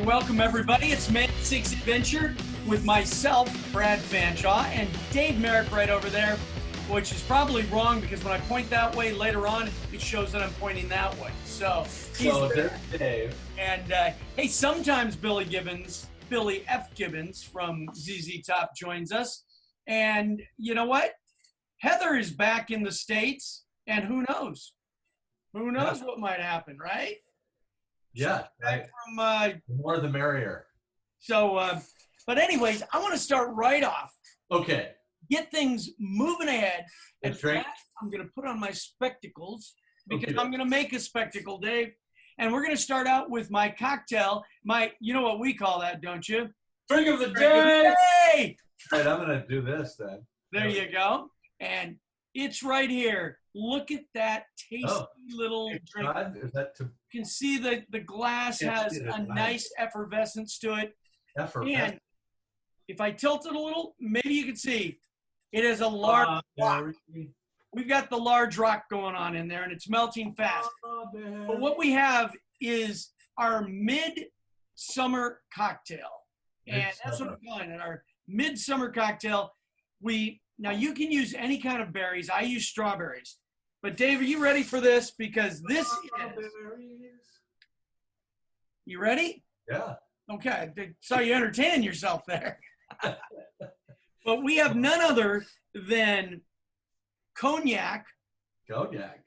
Welcome, everybody. It's Man Six Adventure with myself, Brad Fanshaw, and Dave Marek right over there, which is probably wrong because when I point that way later on, it shows that I'm pointing that way. So there's Dave. And hey, sometimes Billy F. Gibbons from ZZ Top joins us. And you know what? Heather is back in the States, and who knows? Who knows what might happen, right? Yeah. Back from the more the merrier. So, but anyways, I want to start right off. Okay. Get things moving ahead. And drink. I'm going to put on my spectacles because I'm going to make a spectacle, Dave. And we're going to start out with my cocktail. You know what we call that, don't you? Drink of the day. Hey! All right, I'm going to do this then. There you go. And it's right here. Look at that tasty little drink. Is that You can see that the glass has a nice effervescence to it. And if I tilt it a little, maybe you can see it has a large rock. We've got the large rock going on in there, and it's melting fast. But what we have is our midsummer cocktail. And that's what I'm calling it, our midsummer cocktail. Now, you can use any kind of berries. I use strawberries. But, Dave, are you ready for this? Because this is... You ready? Yeah. Okay. So you entertaining yourself there. But we have none other than cognac. Cognac.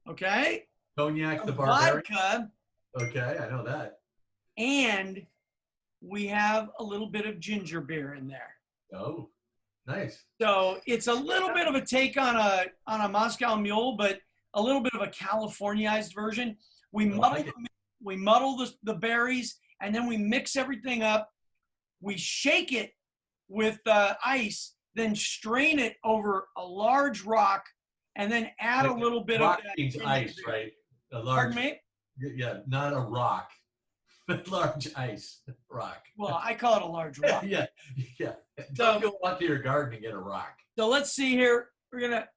Okay? Cognac the barbarian. Vodka. Okay, I know that. And we have a little bit of ginger beer in there. Oh, nice. So it's a little bit of a take on a Moscow Mule, but a little bit of a Californiized version. We muddle the berries, and then we mix everything up. We shake it with ice, then strain it over a large rock, and then add a little bit of that. Means ice, right? A large. Pardon me? Yeah, not a rock, but large ice rock. Well, I call it a large rock. yeah. Don't go out to your garden and get a rock. So let's see here. We're gonna.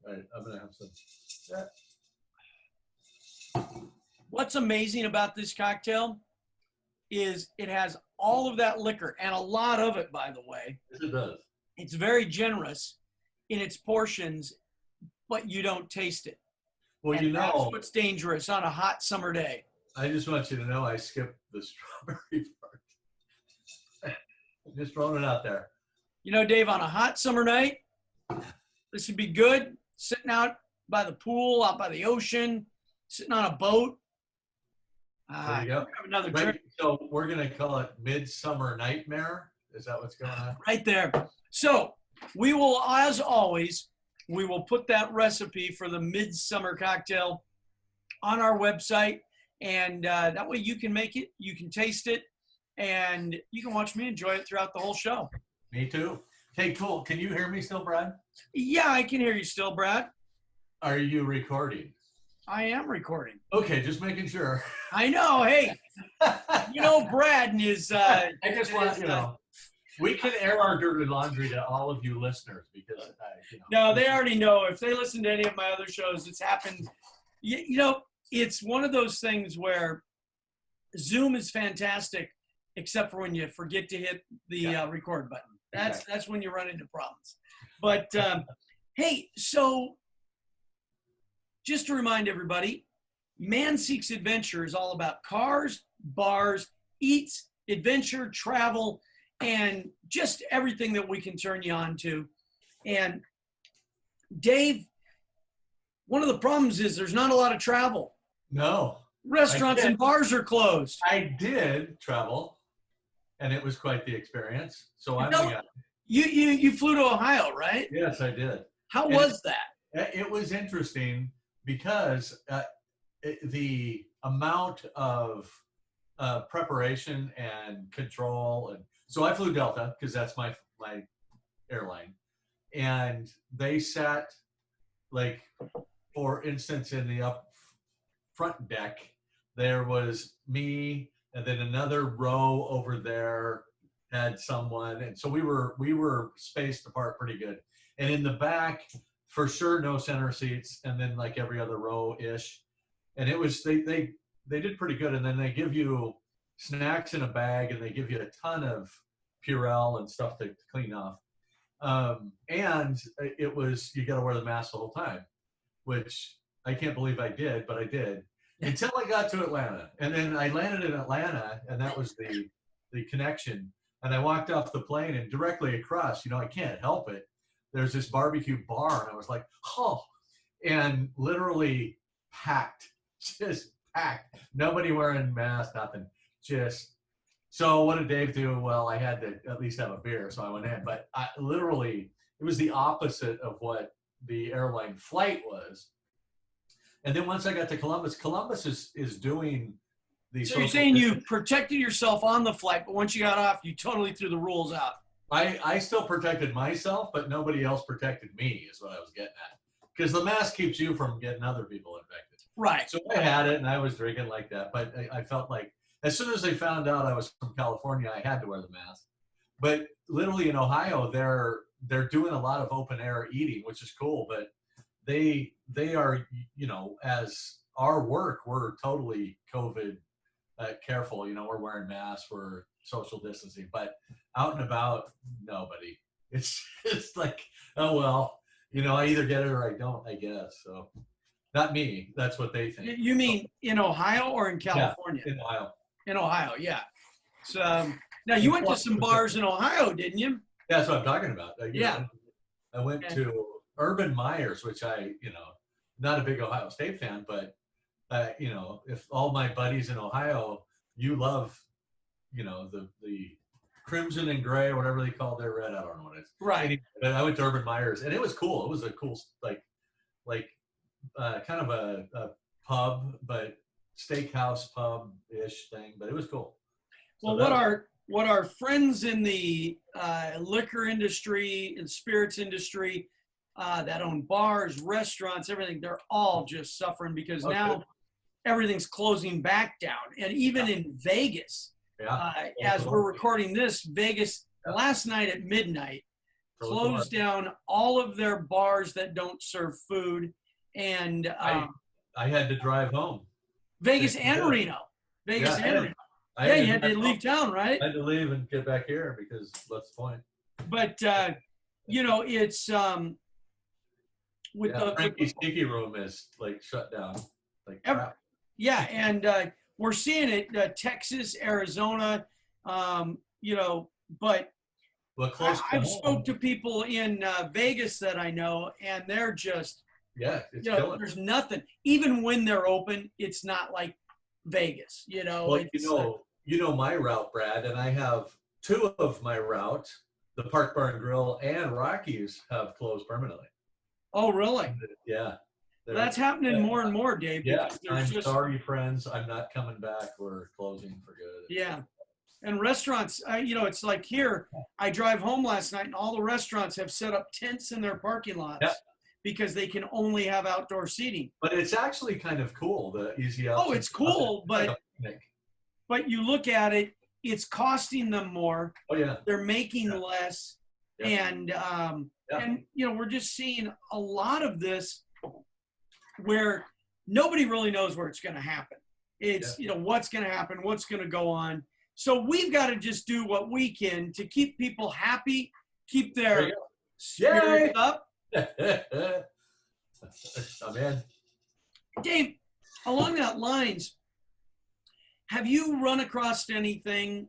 All right, I'm gonna have some. What's amazing about this cocktail is it has all of that liquor, and a lot of it, by the way. Yes, it does. It's very generous in its portions, but you don't taste it. Well, and that's what's dangerous on a hot summer day. I just want you to know I skipped the strawberry part. I'm just throwing it out there. You know, Dave, on a hot summer night, this would be good. Sitting out by the pool, out by the ocean, sitting on a boat. There you go. Have another drink. So we're going to call it Midsummer Nightmare. Is that what's going on? Right there. So we will, as always, we will put that recipe for the midsummer cocktail on our website. And that way you can make it, you can taste it, and you can watch me enjoy it throughout the whole show. Me too. Hey, cool. Can you hear me still, Brad? Yeah, I can hear you still, Brad. Are you recording? I am recording. Okay, just making sure. I know. Hey, you know, Brad and his... I just want, we can air our dirty laundry to all of you listeners because, No, they already know. If they listen to any of my other shows, it's happened. You know, it's one of those things where Zoom is fantastic, except for when you forget to hit the record button. That's when you run into problems. But, hey, so just to remind everybody, Man Seeks Adventure is all about cars, bars, eats, adventure, travel, and just everything that we can turn you on to. And Dave, one of the problems is there's not a lot of travel. No. Restaurants and bars are closed. I did travel, and it was quite the experience. So You flew to Ohio, right? Yes, I did. How was that? It was interesting because the amount of preparation and control, and so I flew Delta because that's my airline, and they sat, like, for instance, in the up front deck, there was me, and then another row over there had someone, and so we were spaced apart pretty good. And in the back, for sure, no center seats, and then like every other row ish. And it was they did pretty good. And then they give you snacks in a bag, and they give you a ton of Purell and stuff to clean off. And it was, you got to wear the mask the whole time, which I can't believe I did, but I did until I got to Atlanta. And then I landed in Atlanta, and that was the connection. And I walked off the plane, and directly across, I can't help it, there's this barbecue bar, and I was like, oh, and literally packed, just packed. Nobody wearing masks, nothing. So what did Dave do? Well, I had to at least have a beer, so I went in. But literally, it was the opposite of what the airline flight was. And then once I got to Columbus is doing the. So you're saying you protected yourself on the flight, but once you got off, you totally threw the rules out. I still protected myself, but nobody else protected me, is what I was getting at. Because the mask keeps you from getting other people infected. Right. So I had it, and I was drinking like that. But I felt like as soon as they found out I was from California, I had to wear the mask. But literally in Ohio, they're doing a lot of open air eating, which is cool. But they are, as our work, we're totally COVID careful. We're wearing masks, we're social distancing, but out and about, nobody. It's like, oh well, I either get it or I don't, I guess. So not me. That's what they think. You mean in Ohio or in California? Yeah, in Ohio. In Ohio, yeah. So now you went to some bars in Ohio, didn't you? Yeah, that's what I'm talking about. Yeah. I went to Urban Meyer's, which not a big Ohio State fan, but if all my buddies in Ohio, you love, the crimson and gray, or whatever they call their red. I don't know what it is. Right. But I went to Urban Meyer's, and it was cool. It was a cool, kind of a pub, but steakhouse pub-ish thing, but it was cool. Well, what our friends in the liquor industry and spirits industry that own bars, restaurants, everything, they're all just suffering because now everything's closing back down. And even in Vegas, as we're recording this, Vegas last night at midnight closed down all of their bars that don't serve food. And I had to drive home. Vegas and Reno. Vegas and Reno. Yeah, you had to leave town, right? I had to leave and get back here because what's the point? But it's with the Frankie's Tiki Room is like shut down. Like crap. Yeah, and we're seeing it Texas, Arizona, but I've spoke to people in Vegas that I know, and they're just it's killing. There's nothing. Even when they're open, it's not like Vegas, Well, my route, Brad, and I have two of my route, the Park Bar and Grill and Rockies, have closed permanently. Oh, really? Yeah. That's happening more and more, Dave. Yeah. I'm sorry, friends. I'm not coming back. We're closing for good. Yeah. And restaurants, it's like here, I drive home last night and all the restaurants have set up tents in their parking lots because they can only have outdoor seating. But it's actually kind of cool, the easy out. Oh, it's cool, but you look at it, it's costing them more. Oh, yeah. They're making less. Yeah. And we're just seeing a lot of this where nobody really knows where it's going to happen. It's, what's going to happen, what's going to go on. So we've got to just do what we can to keep people happy, keep their spirits up. I'm in. Dave, along that lines, have you run across anything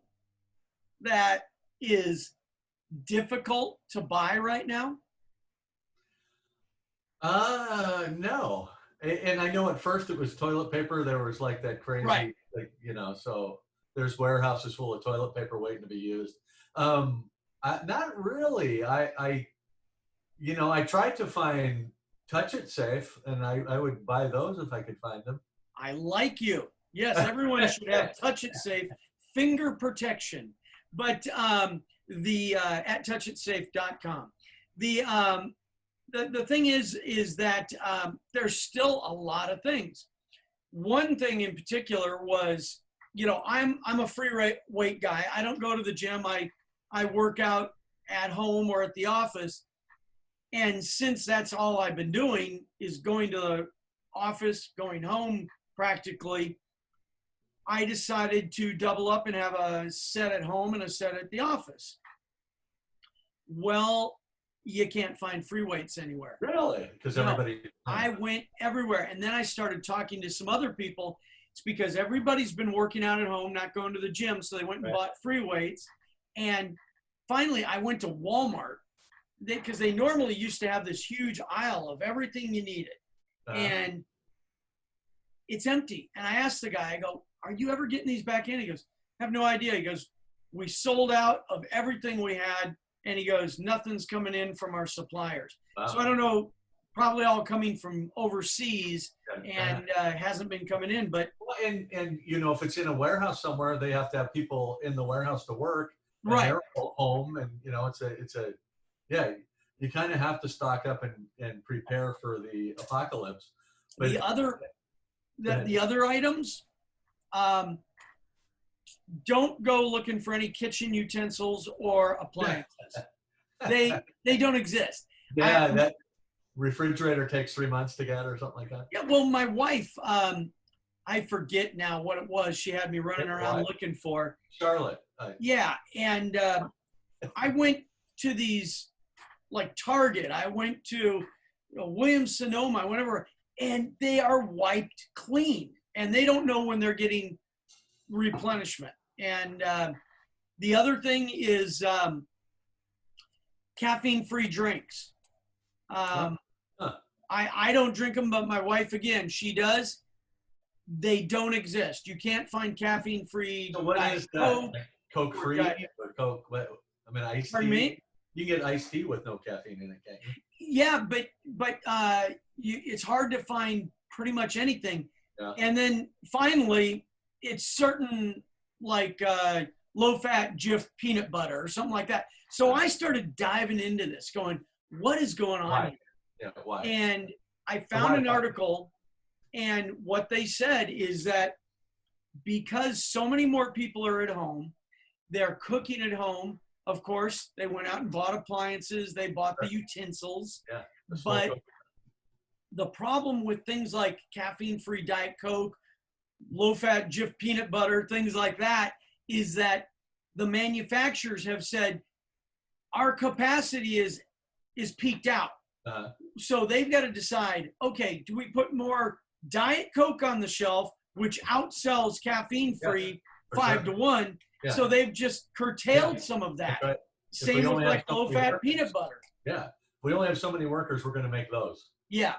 that is difficult to buy right now? No. And I know at first it was toilet paper. There was like that crazy, so there's warehouses full of toilet paper waiting to be used. Not really. I tried to find Touch It Safe, and I would buy those if I could find them. I like you. Yes, everyone should have Touch It Safe finger protection. But at touchitsafe.com. The thing is that there's still a lot of things. One thing in particular was, I'm a free weight guy. I don't go to the gym. I work out at home or at the office. And since that's all I've been doing is going to the office, going home practically, I decided to double up and have a set at home and a set at the office. Well, you can't find free weights anywhere. Really? Because No, everybody. I went everywhere. And then I started talking to some other people. It's because everybody's been working out at home, not going to the gym. So they went and bought free weights. And finally, I went to Walmart because they normally used to have this huge aisle of everything you needed. And it's empty. And I asked the guy, I go, are you ever getting these back in? He goes, I have no idea. He goes, we sold out of everything we had. And he goes, nothing's coming in from our suppliers. Wow. So I don't know, probably all coming from overseas and hasn't been coming in. But and you know, if it's in a warehouse somewhere, they have to have people in the warehouse to work. And right. They're home, and you know, it's a you kind of have to stock up and prepare for the apocalypse. But the other items, don't go looking for any kitchen utensils or appliances. They don't exist. Yeah, that refrigerator takes 3 months to get or something like that. Yeah, well, my wife, I forget now what it was. She had me running around looking for. Charlotte. Yeah, and I went to these, like Target. I went to Williams-Sonoma, whatever, and they are wiped clean. And they don't know when they're getting replenishment. And the other thing is caffeine-free drinks. I don't drink them, but my wife, again, she does. They don't exist. You can't find caffeine-free. So what is that? Coke-free or Coke? I mean, iced tea. Pardon me? You get iced tea with no caffeine in it, can't you? Yeah, but it's hard to find pretty much anything. Yeah. And then finally, it's certain like low-fat Jif peanut butter or something like that. So I started diving into this, going, what is going on here? Yeah, why? And I found an article, and what they said is that because so many more people are at home, they're cooking at home. Of course, they went out and bought appliances. They bought the utensils. Yeah, but the problem with things like caffeine-free Diet Coke, low-fat Jif peanut butter, things like that, is that the manufacturers have said our capacity is peaked out. So they've got to decide, okay, do we put more Diet Coke on the shelf, which outsells caffeine-free 5 to 1? Yeah. So they've just curtailed some of that. Right. Same with like low-fat peanut butter. Yeah. We only have so many workers, we're going to make those. Yeah.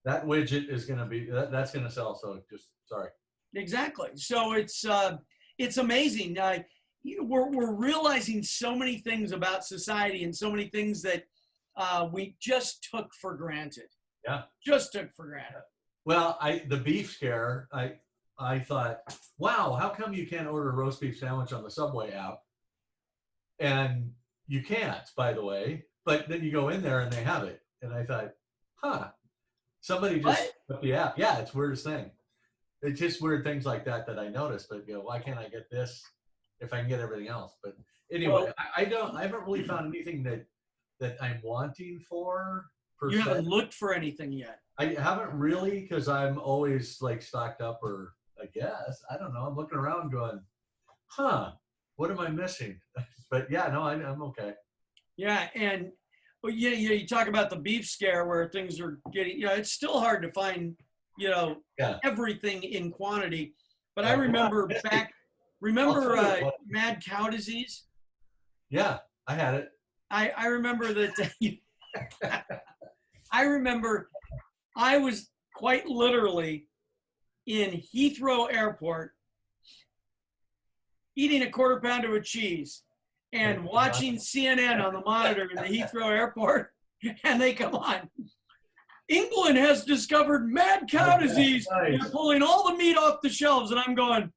That widget is going to be, that's going to sell. So just, sorry. Exactly. So it's amazing. We're realizing so many things about society and so many things that we just took for granted. Yeah. Just took for granted. Well, the beef scare, I thought, wow, how come you can't order a roast beef sandwich on the Subway app? And you can't, by the way. But then you go in there and they have it. And I thought, somebody just put the app. Yeah, it's the weirdest thing. It's just weird things like that I noticed. But why can't I get this if I can get everything else? But anyway, I haven't really found anything that I'm wanting for. You haven't looked for anything yet. I haven't really, because I'm always like stocked up, or I guess, I don't know. I'm looking around going, what am I missing? But yeah, no, I'm okay. Yeah. And you talk about the beef scare where things are getting, it's still hard to find, everything in quantity. But I remember mad cow disease? Yeah, I had it. I remember that. I remember I was quite literally in Heathrow Airport eating a quarter pounder with cheese and watching CNN on the monitor in the Heathrow Airport, and they come on. England has discovered mad cow disease. Nice. They're pulling all the meat off the shelves, and I'm going,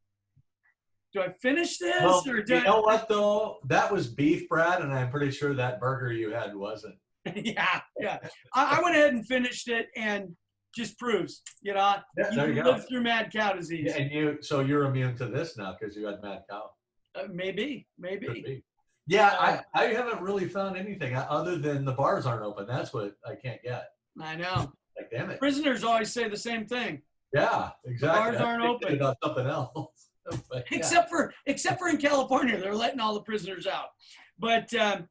do I finish this? Well, you know what, though? That was beef, Brad, and I'm pretty sure that burger you had wasn't. Yeah. I went ahead and finished it, and just proves, you can live through mad cow disease. Yeah, and so you're immune to this now because you had mad cow. Maybe. Yeah, I haven't really found anything other than the bars aren't open. That's what I can't get. I know. Like, damn it. Prisoners always say the same thing. Yeah, exactly. The bars aren't open. About something else. But, yeah. except for in California, they're letting all the prisoners out. But so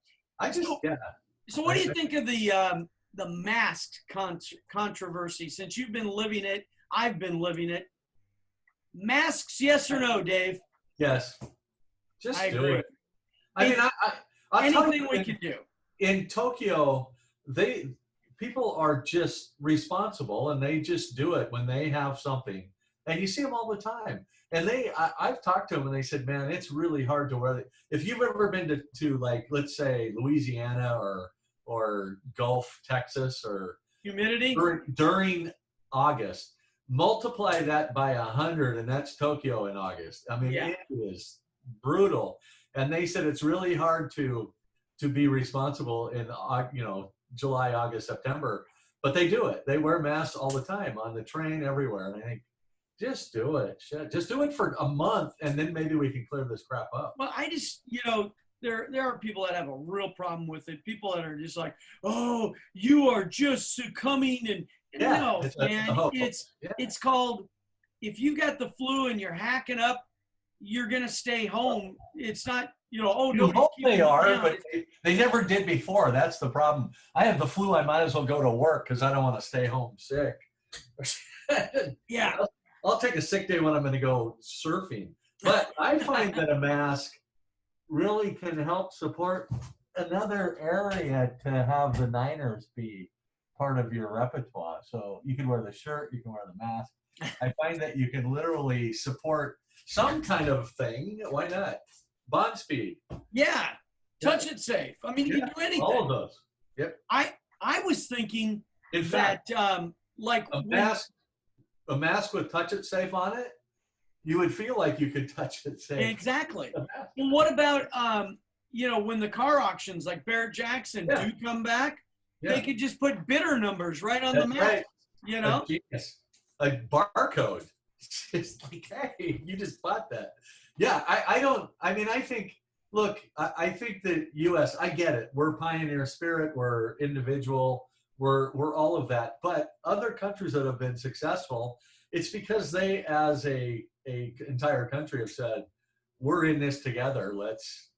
what do you think of the mask controversy? Since you've been living it, I've been living it. Masks, yes or no, Dave? Yes. Just I do agree. it. I mean, I'll tell Anything you, we can do. in Tokyo, people are just responsible and they just do it when they have something, and you see them all the time. And I've talked to them and they said, man, it's really hard to wear. If you've ever been to like, let's say Louisiana or Gulf Texas or Humidity during August, multiply that by 100, and that's Tokyo in August. I mean, It is brutal. And they said it's really hard to be responsible in July, August, September, but they do it. They wear masks all the time on the train, everywhere. And I think, just do it. Just do it for a month, and then maybe we can clear this crap up. Well, I just, there are people that have a real problem with it. People that are just like, oh, you are just succumbing. And no, man, it's called, if you got the flu and you're hacking up, you're going to stay home. It's not, you hope they are, but they never did before. That's the problem. I have the flu. I might as well go to work because I don't want to stay home sick. Yeah. I'll take a sick day when I'm going to go surfing. But I find that a mask really can help support another area to have the Niners be part of your repertoire. So you can wear the shirt, you can wear the mask. I find that you can literally support some kind of thing. Why not? Bond speed. Yeah. Touch it safe. I mean, you can do anything. All of those. Yep. I was thinking in fact, like a mask with touch it safe on it, you would feel like you could touch it safe. Exactly. Well, what about when the car auctions like Barrett Jackson do come back, they could just put bidder numbers right on the mask. Right. A barcode. It's like, hey, you just bought that. Yeah, I think the U.S., I get it. We're pioneer spirit. We're individual. We're all of that. But other countries that have been successful, it's because they, as a entire country, have said, we're in this together. Let's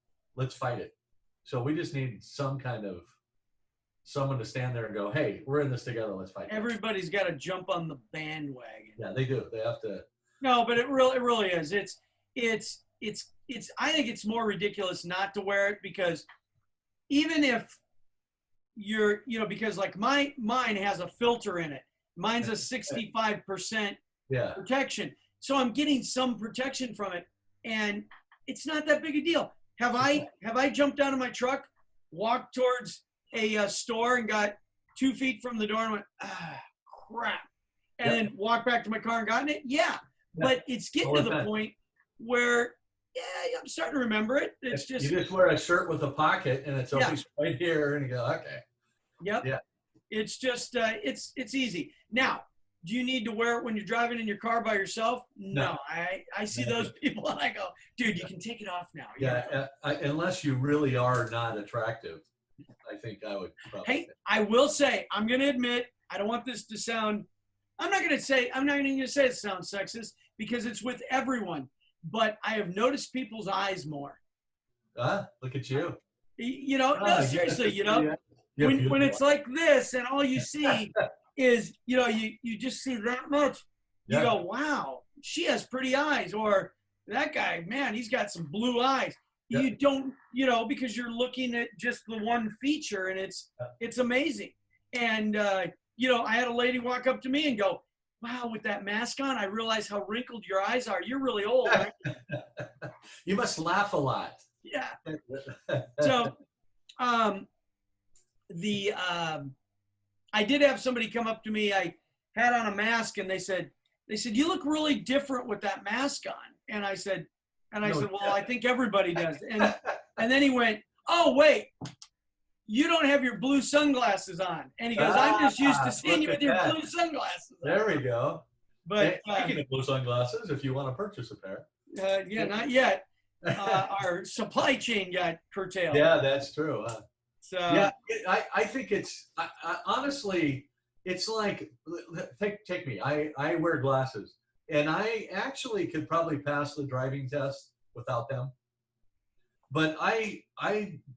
fight it. So we just need some kind of someone to stand there and go, hey, we're in this together. Let's fight. Everybody's got to jump on the bandwagon. Yeah, they do. They have to. No, but it really is. It's I think it's more ridiculous not to wear it, because even if you're, because like mine has a filter in it. Mine's a 65% protection. So I'm getting some protection from it, and it's not that big a deal. Have I jumped out of my truck, walked towards a store and got 2 feet from the door and went, crap, and then walked back to my car and gotten it? Yeah. But it's getting to the point where, I'm starting to remember it. It's just, you just wear a shirt with a pocket and it's always right here, and you go, okay. Yep. Yeah. It's just, it's easy. Now, do you need to wear it when you're driving in your car by yourself? No. I see those people and I go, dude, you can take it off now. Unless you really are not attractive, I think I would probably. Hey, I will say, I'm going to admit, I don't want this to sound, I'm not even going to say it sounds sexist, because it's with everyone. But I have noticed people's eyes more. Look at you. No, seriously, when it's like this and all you see is, you just see that much. You go, wow, she has pretty eyes. Or that guy, man, he's got some blue eyes. You don't, because you're looking at just the one feature, and it's amazing. And, I had a lady walk up to me and go, wow, with that mask on, I realize how wrinkled your eyes are. You're really old, right? You must laugh a lot. Yeah. So, I did have somebody come up to me. I had on a mask, and they said, you look really different with that mask on. And I said, well, I think everybody does. And then he went, oh, wait, you don't have your blue sunglasses on. And he goes, I'm just used to seeing you with your blue sunglasses on. There we go. But speaking of blue sunglasses, if you want to purchase a pair. Not yet. Our supply chain got curtailed. Yeah, that's true. So I think it's honestly, it's like, take me. I wear glasses. And I actually could probably pass the driving test without them. But I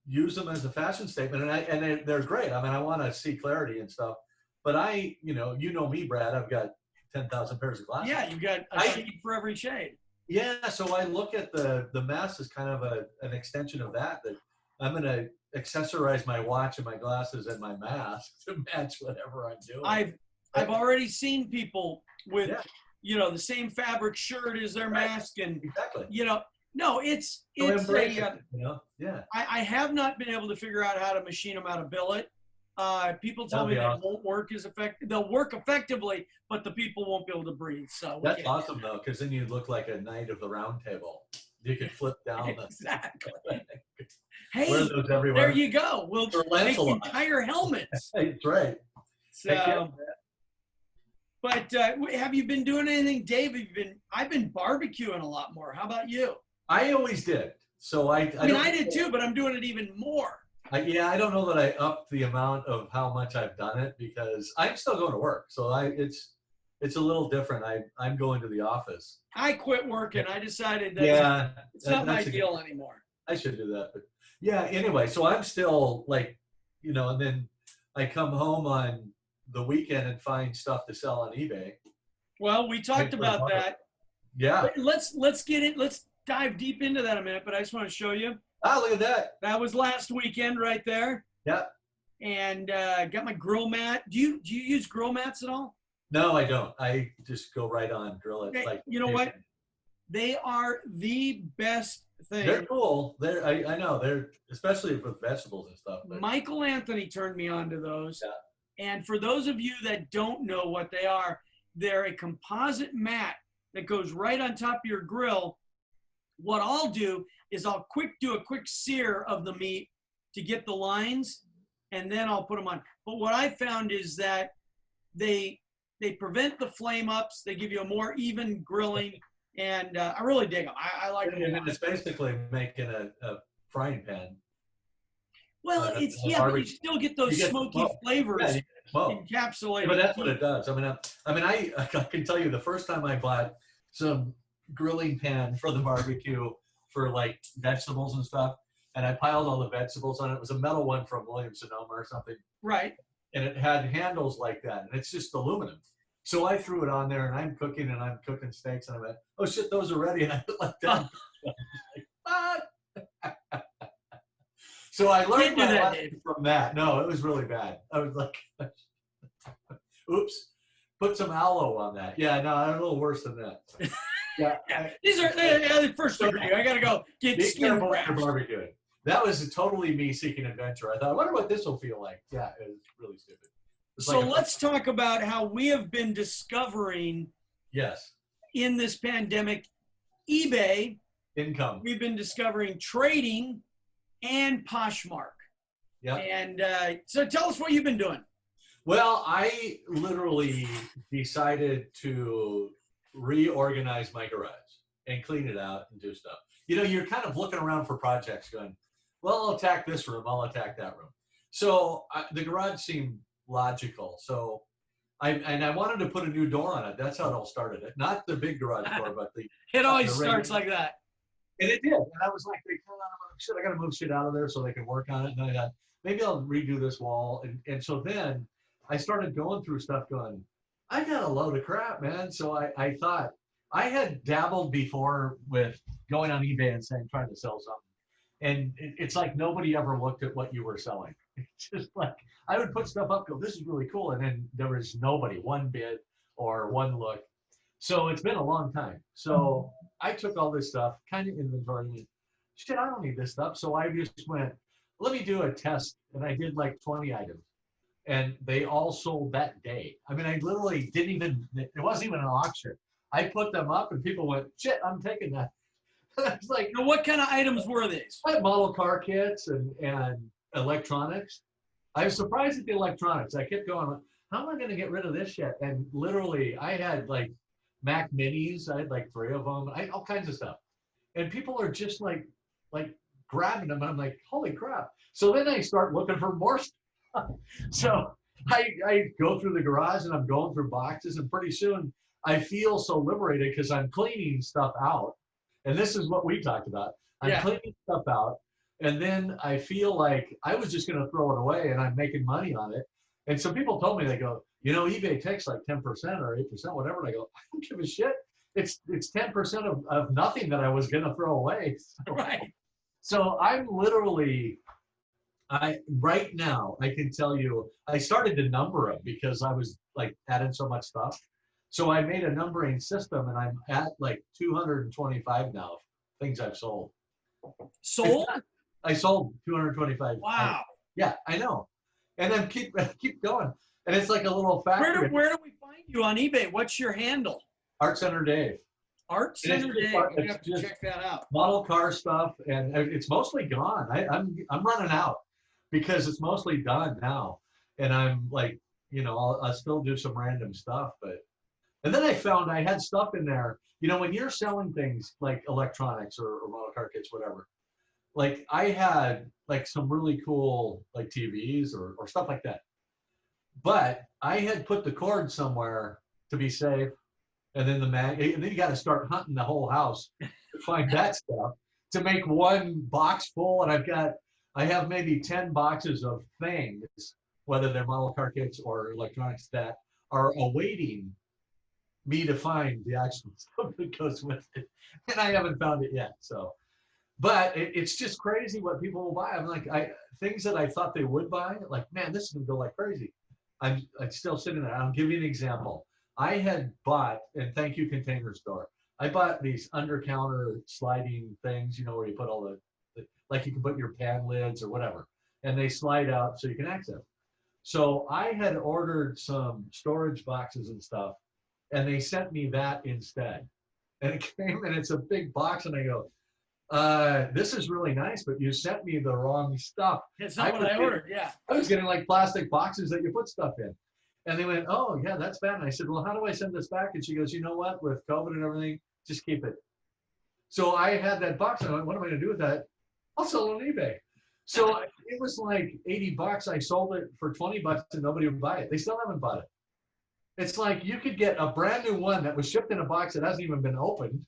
use them as a fashion statement, and they're great. I mean, I want to see clarity and stuff. But you know me, Brad. I've got 10,000 pairs of glasses. Yeah, you got a shade for every shade. Yeah, so I look at the mask as kind of an extension of that. That I'm going to accessorize my watch and my glasses and my mask to match whatever I'm doing. I've already seen people with Yeah. you know the same fabric shirt as their mask, and Exactly. you know. No, it's embrace it, you know? Yeah. I have not been able to figure out how to machine them out of billet. People tell me That'd be awesome. they won't work as effective. They'll work effectively, but the people won't be able to breathe. So That's awesome though, because then you'd look like a knight of the round table. You could flip down exactly. Hey, Hey, those everywhere. there you go. We'll make entire helmets. That's right. So, but have you been doing anything, Dave? I've been barbecuing a lot more. How about you? I always did. So I mean, I did too, but I'm doing it even more. I don't know that I upped the amount of how much I've done it because I'm still going to work. So it's a little different. I'm going to the office. I quit working. I decided that it's not my deal anymore. I should do that. But yeah, anyway, so I'm still like, you know, and then I come home on the weekend and find stuff to sell on eBay. Well, we talked about that. Yeah. But let's get it. Let's dive deep into that a minute, but I just want to show you. Ah, look at that. That was last weekend right there. Yeah. And got my grill mat. Do you use grill mats at all? No, I don't. I just go right on, grill it. Okay. Like You know what? They are the best thing. They're cool. I know. They're especially with vegetables and stuff. But. Michael Anthony turned me on to those. Yeah. And for those of you that don't know what they are, they're a composite mat that goes right on top of your grill. What I'll do is I'll do a quick sear of the meat to get the lines, and then I'll put them on. But what I found is that they prevent the flame ups. They give you a more even grilling, and I really dig them. I like them. And it's basically making a frying pan. Well, but you still get those smoky flavors encapsulated. But that's what it does. I can tell you the first time I bought some grilling pan for the barbecue for like vegetables and stuff, and I piled all the vegetables on it. It was a metal one from Williams-Sonoma or something. Right. And it had handles like that, and it's just aluminum. So I threw it on there, and I'm cooking steaks, and I went, "Oh shit, those are ready!" And I put like that. So I learned my lesson from that. No, it was really bad. I was like, "Oops, put some aloe on that." Yeah, no, I'm a little worse than that. Yeah, these are the first degree. I gotta go get skin wrapped. Barbecuing. That was totally me seeking adventure. I thought, I wonder what this will feel like. Yeah, it was really stupid. So let's talk about how we have been discovering. Yes. In this pandemic, eBay income. We've been discovering trading and Poshmark. Yeah. And so tell us what you've been doing. Well, I literally decided to reorganize my garage and clean it out and do stuff. You know, you're kind of looking around for projects going, well, I'll attack this room, I'll attack that room. So the garage seemed logical. So I wanted to put a new door on it. That's how it all started. Not the big garage door, but it always starts like that. And it did. And I was like, shit, I got to move shit out of there so they can work on it. And I thought, maybe I'll redo this wall. And so then I started going through stuff going, I got a load of crap, man. So I thought, I had dabbled before with going on eBay and trying to sell something. And it's like nobody ever looked at what you were selling. It's just like, I would put stuff up, go, this is really cool. And then there was nobody, one bid or one look. So it's been a long time. So I took all this stuff, kind of inventory, and shit, I don't need this stuff. So I just went, let me do a test. And I did like 20 items. And they all sold that day. I mean, I literally didn't even, it wasn't even an auction. I put them up and people went, shit, I'm taking that. I was like, now, what kind of items were these? I had model car kits and electronics. I was surprised at the electronics. I kept going, how am I going to get rid of this shit? And literally, I had like Mac Minis. I had like 3 of them. I had all kinds of stuff. And people are just like grabbing them. And I'm like, holy crap. So then I start looking for more stuff. So I go through the garage and I'm going through boxes. And pretty soon I feel so liberated because I'm cleaning stuff out. And this is what we talked about. I'm cleaning stuff out. And then I feel like I was just going to throw it away and I'm making money on it. And some people told me, they go, you know, eBay takes like 10% or 8%, whatever. And I go, I don't give a shit. It's 10% of nothing that I was going to throw away. So, Right. So I'm literally, right now, I can tell you, I started to number them because I was like adding so much stuff. So I made a numbering system and I'm at like 225 now, things I've sold. Sold? I sold 225. Wow. Yeah, I know. And then keep going. And it's like a little factory. Where do we find you on eBay? What's your handle? Art Center Dave. Art Center Dave. I'm gonna have to check that out. Model car stuff, and it's mostly gone. I'm running out because it's mostly done now. And I'm like, you know, I'll still do some random stuff, and then I found I had stuff in there. You know, when you're selling things like electronics or model car kits, whatever, like I had like some really cool like TVs or stuff like that. But I had put the cord somewhere to be safe. And then and then you got to start hunting the whole house to find that stuff to make one box full. And I have maybe 10 boxes of things, whether they're model car kits or electronics, that are awaiting me to find the actual stuff that goes with it. And I haven't found it yet. So, but it's just crazy what people will buy. I'm like, things that I thought they would buy, like, man, this is gonna go like crazy. I'm still sitting there. I'll give you an example. I had bought, and thank you, Container Store, I bought these under-counter sliding things, you know, where you put all the, like you can put your pan lids or whatever, and they slide out so you can access. So I had ordered some storage boxes and stuff, and they sent me that instead. And it came, and it's a big box, and I go, this is really nice, but you sent me the wrong stuff. It's not what I ordered, yeah. I was getting like plastic boxes that you put stuff in. And they went, oh, yeah, that's bad. And I said, well, how do I send this back? And she goes, you know what? With COVID and everything, just keep it. So I had that box. And I went, what am I going to do with that? I'll sell it on eBay. So it was like 80 bucks. I sold it for 20 bucks and nobody would buy it. They still haven't bought it. It's like you could get a brand new one that was shipped in a box that hasn't even been opened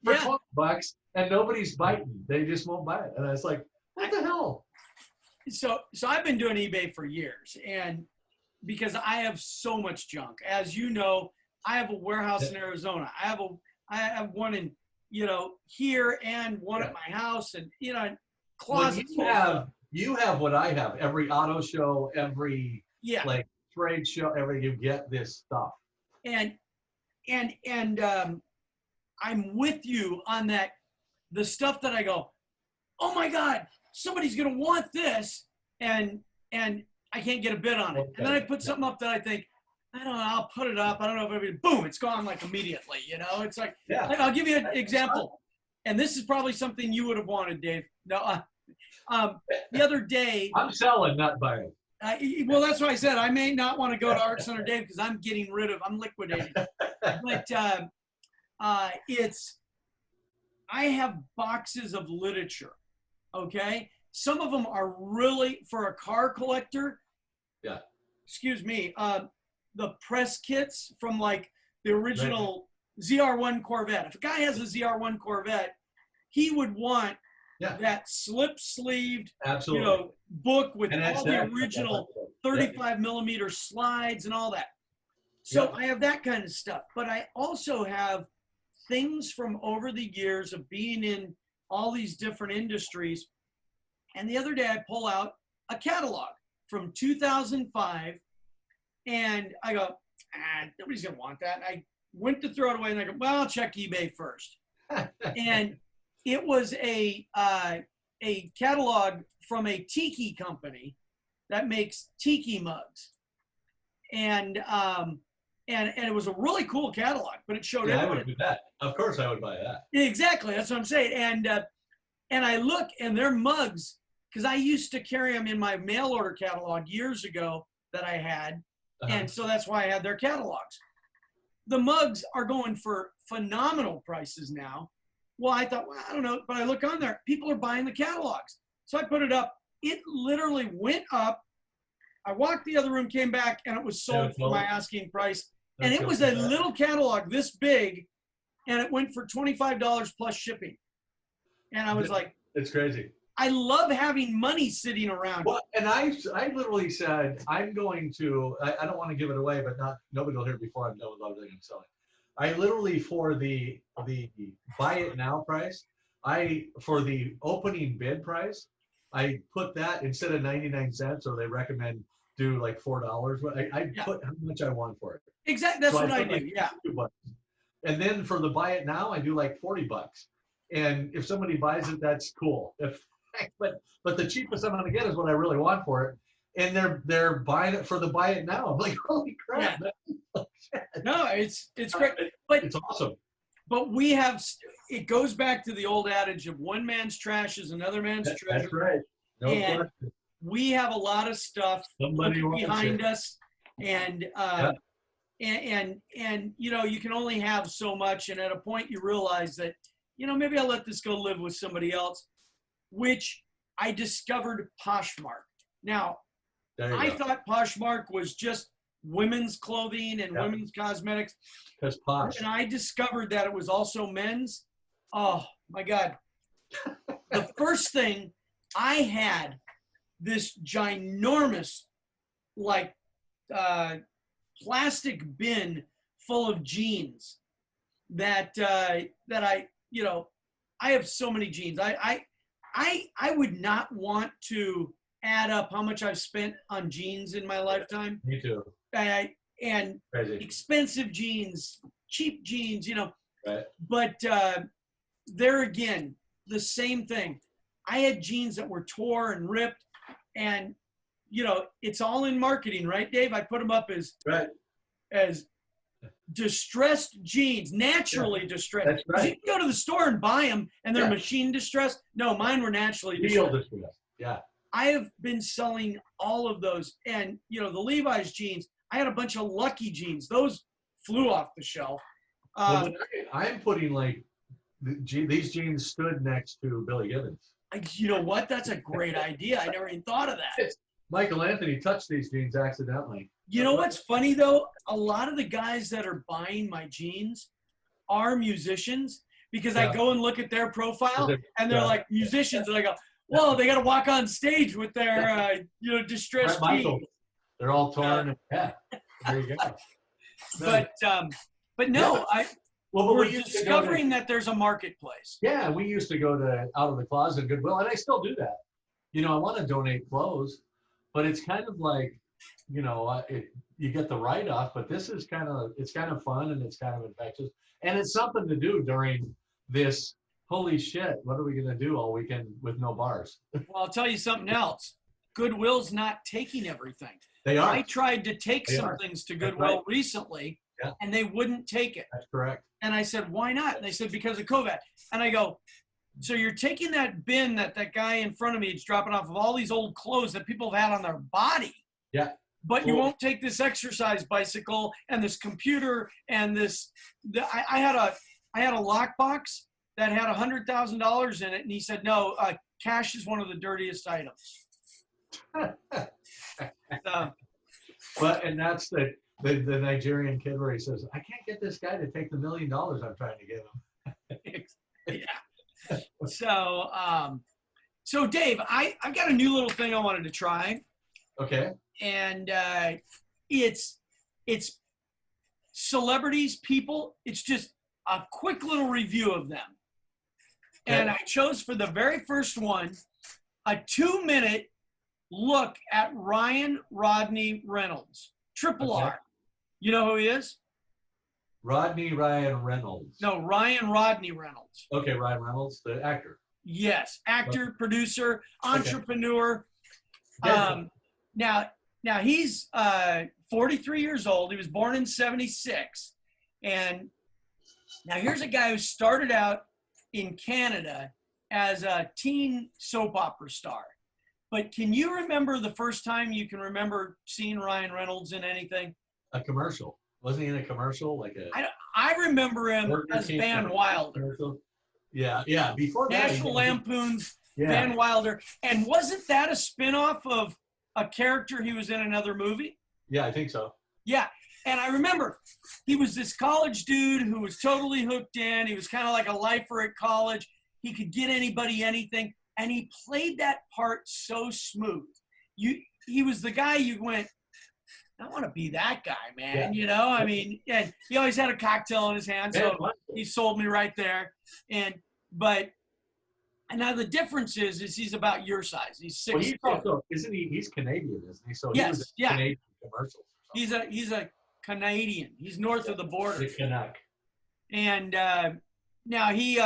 for 20 bucks and nobody's biting. They just won't buy it. And I was like, what the hell? So I've been doing eBay for years, and because I have so much junk. As you know, I have a warehouse in Arizona. I have one in, you know, here and one at my house, and, you know, closets. You have what I have. Every auto show, every like trade show, you get this stuff. And I'm with you on that. The stuff that I go, oh my God, somebody's gonna want this, and I can't get a bid on it. Okay. And then I put something up that I think, I don't know, I'll put it up. I don't know if it'll be, boom, it's gone like immediately, you know? It's like, I'll give you an example. And this is probably something you would have wanted, Dave. No, the other day. I'm selling, not buying. Well, that's what I said. I may not want to go to Art Center Dave because I'm liquidating. But I have boxes of literature, okay? Some of them are really, for a car collector, excuse me, the press kits from like the original ZR1 Corvette. If a guy has a ZR1 Corvette, he would want that slip-sleeved, you know, book with all the original 35 millimeter slides and all that. So I have that kind of stuff. But I also have things from over the years of being in all these different industries. And the other day I pull out a catalog from 2005 and I go, nobody's gonna want that. And I went to throw it away and I go, well, I'll check eBay first. And it was a catalog from a tiki company that makes tiki mugs. And it was a really cool catalog, but it showed I would do that. Of course I would buy that. Exactly, that's what I'm saying. And I look, and they're mugs, because I used to carry them in my mail order catalog years ago that I had, and so that's why I had their catalogs. The mugs are going for phenomenal prices now. Well, I thought, well, I don't know, but I look on there, people are buying the catalogs. So I put it up. It literally went up. I walked the other room, came back, and it was sold for my asking price. And it was a little catalog this big, and it went for $25 plus shipping. And I was like, it's crazy. I love having money sitting around. Well, and I literally said, I'm going to, I don't want to give it away, but nobody will hear it before I'm done with everything I'm selling. I literally, for the buy it now price, for the opening bid price, I put that instead of 99 cents, or they recommend do like $4. I put how much I want for it. Exactly. That's what I do. Like $2. And then for the buy it now, I do like $40. And if somebody buys it, that's cool. But the cheapest I'm gonna get is what I really want for it. And they're buying it for the buy it now. I'm like, holy crap. Yeah. No, it's great. But it's awesome. But it goes back to the old adage of one man's trash is another man's treasure. That's right. No question. We have a lot of stuff behind us, and you know, you can only have so much, and at a point you realize that, you know, maybe I'll let this go live with somebody else, which I discovered Poshmark. Now, I thought Poshmark was just women's clothing and women's cosmetics. Because posh. And I discovered that it was also men's. Oh my God. The first thing, I had this ginormous, like, plastic bin full of jeans that I, you know, I have so many jeans. I would not want to add up how much I've spent on jeans in my lifetime. Me too. And Crazy. expensive jeans, cheap jeans, you know. Right. But there again, the same thing. I had jeans that were tore and ripped, and you know, it's all in marketing, right, Dave? I put them up as distressed jeans, naturally distressed. That's right. You can go to the store and buy them, and they're machine distressed. No, mine were naturally distressed. Yeah. I have been selling all of those, and you know, the Levi's jeans. I had a bunch of Lucky jeans; those flew off the shelf. I'm putting like these jeans stood next to Billy Gibbons. You know what? That's a great idea. I never even thought of that. Michael Anthony touched these jeans accidentally. You know what's funny though? A lot of the guys that are buying my jeans are musicians, because I go and look at their profile and they're like musicians, and I go, "Whoa, they got to walk on stage with their you know, distressed jeans." They're all torn. There you go. But no, we're discovering that there's a marketplace. Yeah, we used to go to Out of the Closet Goodwill, and I still do that. You know, I want to donate clothes, but it's kind of like, you know, you get the write-off, but this is kind of fun, and it's kind of infectious, and it's something to do during this. Holy shit, what are we going to do all weekend with no bars? Well, I'll tell you something else. Goodwill's not taking everything. They are. I tried to take some things to Goodwill recently, and they wouldn't take it. That's correct. And I said, why not? And they said, because of COVID. And I go, so you're taking that bin that guy in front of me is dropping off of all these old clothes that people have had on their body. Yeah. But you won't take this exercise bicycle and this computer and this. I had a lockbox that had $100,000 in it, and he said, no, cash is one of the dirtiest items. And that's the Nigerian kid where he says, I can't get this guy to take the $1 million I'm trying to give him. Yeah. So Dave, I've got a new little thing I wanted to try. Okay. And it's celebrities, people. It's just a quick little review of them. Okay. And I chose for the very first one a 2-minute look at Ryan Rodney Reynolds, Triple R. You know who he is? Ryan Reynolds. No, Ryan Rodney Reynolds. Okay, Ryan Reynolds, the actor. Yes, actor, producer, entrepreneur. Now he's 43 years old. He was born in 76. And now here's a guy who started out in Canada as a teen soap opera star. But can you remember the first time you can remember seeing Ryan Reynolds in anything? A commercial. Wasn't he in a commercial? I remember him as Van Wilder. Commercial? Yeah. Before that, National Lampoon's Van Wilder. And wasn't that a spinoff of a character he was in another movie? Yeah, I think so. Yeah. And I remember he was this college dude who was totally hooked in. He was kind of like a lifer at college. He could get anybody anything. And he played that part so smooth. He was the guy you went, I want to be that guy, man. Yeah. You know, I mean, yeah, he always had a cocktail in his hand, so he sold me right there. And now the difference is he's about your size. He's 6'2". Well, he's also, isn't he? He's Canadian, isn't he? So he was in Canadian commercials. He's a Canadian. He's north of the border. The Canuck. And now he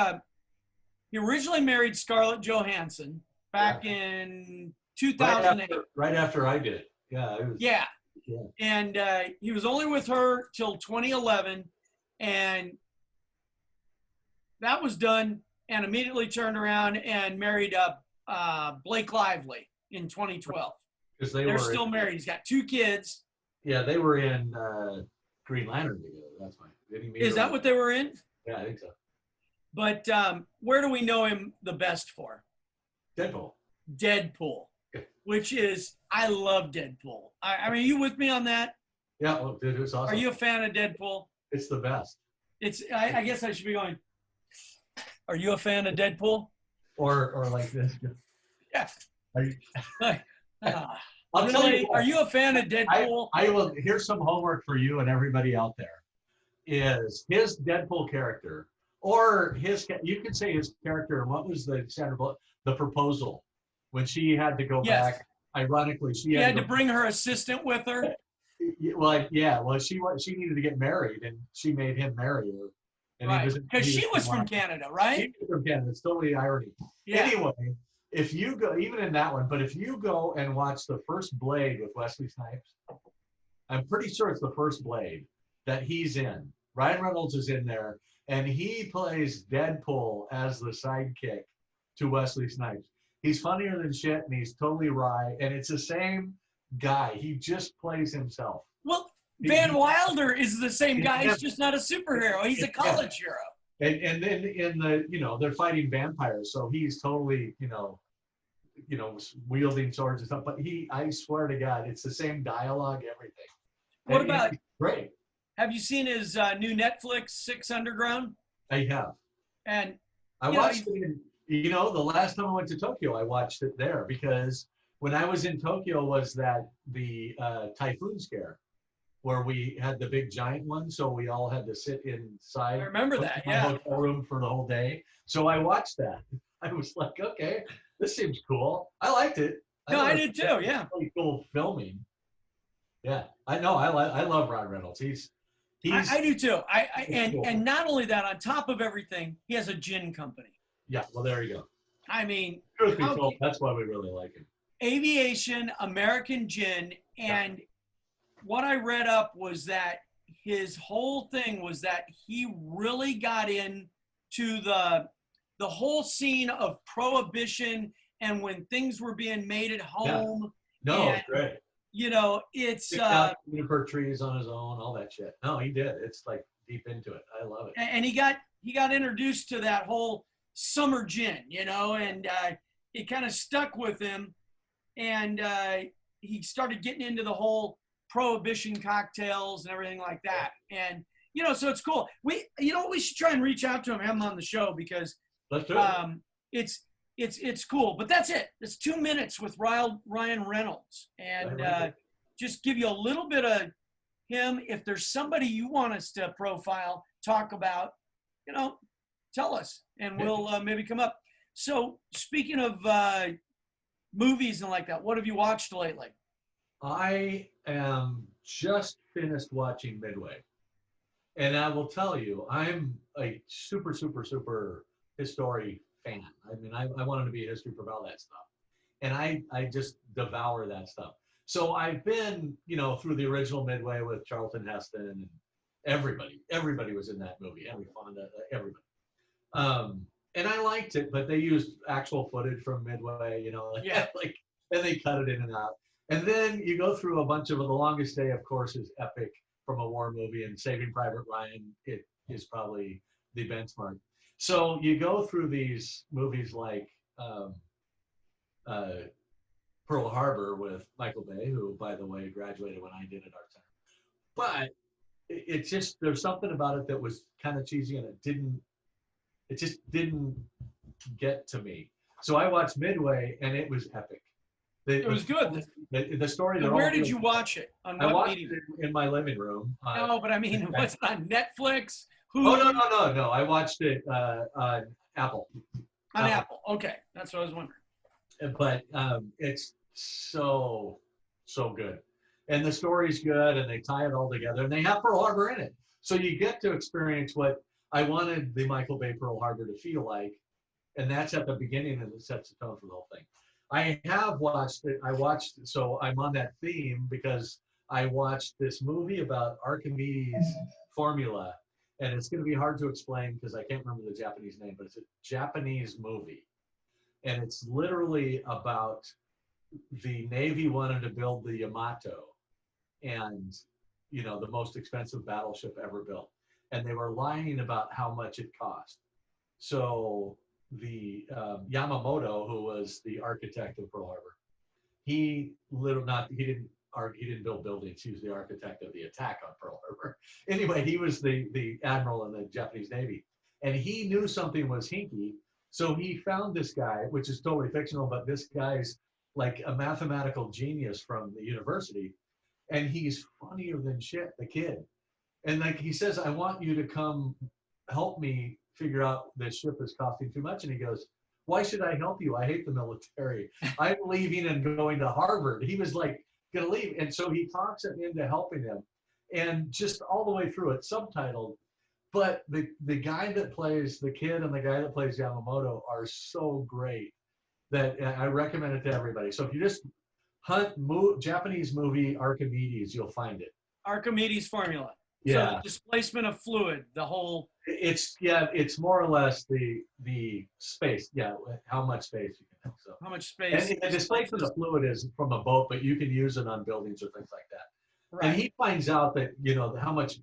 originally married Scarlett Johansson back in 2008. Right after I did. Yeah. Yeah. And he was only with her till 2011, and that was done, and immediately turned around and married Blake Lively in 2012. Because they're still married. He's got 2 kids. Yeah, they were in Green Lantern together. That's why. Is that what they were in? Yeah, I think so. But where do we know him the best for? Deadpool. Which is, I love Deadpool. I mean, are you with me on that? Yeah, well, dude, it was awesome. Are you a fan of Deadpool? It's the best. I guess I should be going, are you a fan of Deadpool? Or like this. Yeah. I'll tell you. Are you a fan of Deadpool? I will. Here's some homework for you and everybody out there. Is his Deadpool character, or you could say his character, what was the proposal? When she had to go back, ironically, she had to bring her assistant with her. Well, yeah. Well, she needed to get married, and she made him marry her. And because she was from Canada, right? She was from Canada. It's totally irony. Yeah. Anyway, if you go, even in that one, but if you go and watch the first Blade with Wesley Snipes, I'm pretty sure it's the first Blade that he's in. Ryan Reynolds is in there, and he plays Deadpool as the sidekick to Wesley Snipes. He's funnier than shit, and he's totally wry, and it's the same guy. He just plays himself. Well, Van Wilder is the same guy. He's just not a superhero. He's a college hero. And then in the, they're fighting vampires, so he's totally, wielding swords and stuff. But I swear to God, it's the same dialogue, everything. What about? Great. Have you seen his new Netflix 6 Underground? I have. And I watched it. The last time I went to Tokyo, I watched it there because when I was in Tokyo was the typhoon scare where we had the big giant one. So we all had to sit inside. I remember that, my hotel room for the whole day. So I watched that. I was like, okay, this seems cool. I liked it. I did too, yeah. Really cool filming. Yeah, I know. I love Ryan Reynolds. I do too. And not only that, on top of everything, he has a gin company. Yeah, well, there you go. I mean, truth be told, that's why we really like him. Aviation, American Gin, and what I read up was that his whole thing was that he really got into the whole scene of prohibition and when things were being made at home. Yeah. No, it's great. It's juniper trees on his own, all that shit. No, he did. It's like deep into it. I love it. And he got introduced to that whole summer gin, and it kind of stuck with him, and he started getting into the whole prohibition cocktails and everything like that. And so it's cool. We should try and reach out to him, have him on the show because it's cool. But that's it. It's 2 minutes with Ryan Reynolds, and just give you a little bit of him. If there's somebody you want us to profile, talk about, tell us, and we'll maybe come up. So speaking of movies and like that, what have you watched lately? I am just finished watching Midway. And I will tell you, I'm a super, super, super history fan. I mean, I wanted to be a history for all that stuff. And I just devour that stuff. So I've been, through the original Midway with Charlton Heston and everybody was in that movie. Henry Fonda, everybody. And I liked it, but they used actual footage from Midway, and they cut it in and out. And then you go through a bunch of The Longest Day, of course, is epic from a war movie, and Saving Private Ryan, it is probably the benchmark. So you go through these movies like Pearl Harbor with Michael Bay, who, by the way, graduated when I did at Art Center. But it's just, there's something about it that was kind of cheesy, and it just didn't get to me. So I watched Midway, and it was epic. It was good. The story. And where did you watch it? On I what watched medium? it in my living room. No, but I mean, was it on Netflix? Who? Oh no! I watched it on Apple. On Apple. Okay, that's what I was wondering. But it's so good, and the story's good, and they tie it all together, and they have Pearl Harbor in it, so you get to experience what I wanted the Michael Bay Pearl Harbor to feel like, and that's at the beginning, and it sets the tone for the whole thing. I have watched it. So I'm on that theme because I watched this movie about Archimedes' formula, and it's going to be hard to explain because I can't remember the Japanese name, but it's a Japanese movie. And it's literally about the Navy wanted to build the Yamato, and, you know, the most expensive battleship ever built. And they were lying about how much it cost. So the Yamamoto, who was the architect of Pearl Harbor, he didn't build buildings. He was the architect of the attack on Pearl Harbor. Anyway, he was the admiral in the Japanese Navy, and he knew something was hinky. So he found this guy, which is totally fictional, but this guy's like a mathematical genius from the university, and he's funnier than shit, the kid. And like he says, I want you to come help me figure out this ship is costing too much. And he goes, why should I help you? I hate the military. I'm leaving and going to Harvard. He was like going to leave. And so he talks him into helping him. And just all the way through it, subtitled. But the guy that plays the kid and the guy that plays Yamamoto are so great that I recommend it to everybody. So if you just hunt Japanese movie Archimedes, you'll find it. Archimedes formula. Yeah. So the displacement of fluid, the whole. It's more or less the space. Yeah, how much space you can have. So how much space? And the displacement of fluid is from a boat, but you can use it on buildings or things like that. Right. And he finds out that, you know, how much